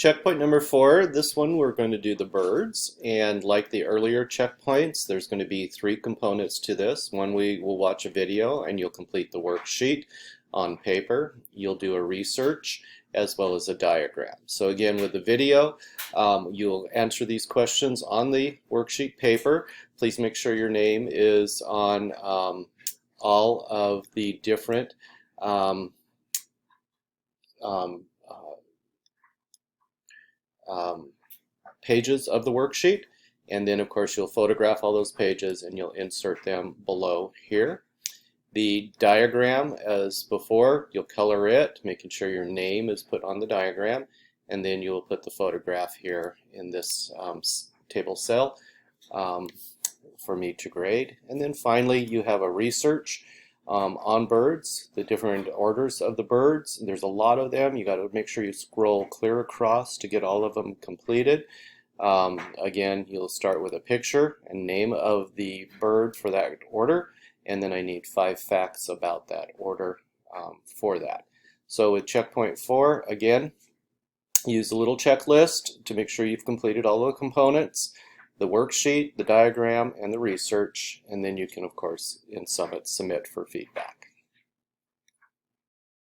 Checkpoint number 4, this one we're going to do the birds, and like the earlier checkpoints, there's going to be 3 components to this. One, we will watch a video and you'll complete the worksheet on paper. You'll do a research as well as a diagram. So again, with the video, you'll answer these questions on the worksheet paper. Please make sure your name is on all of the different pages of the worksheet, and then of course you'll photograph all those pages and you'll insert them below here. The diagram, as before, you'll color it, making sure your name is put on the diagram, and then you'll put the photograph here in this table cell for me to grade. And then finally you have a research on birds, the different orders of the birds. There's a lot of them. You got to make sure you scroll clear across to get all of them completed. Again, you'll start with a picture and name of the bird for that order, and then I need 5 facts about that order for that. So with checkpoint 4, again, use a little checklist to make sure you've completed all the components, the worksheet, the diagram, and the research, and then you can, of course, in Summit, submit for feedback.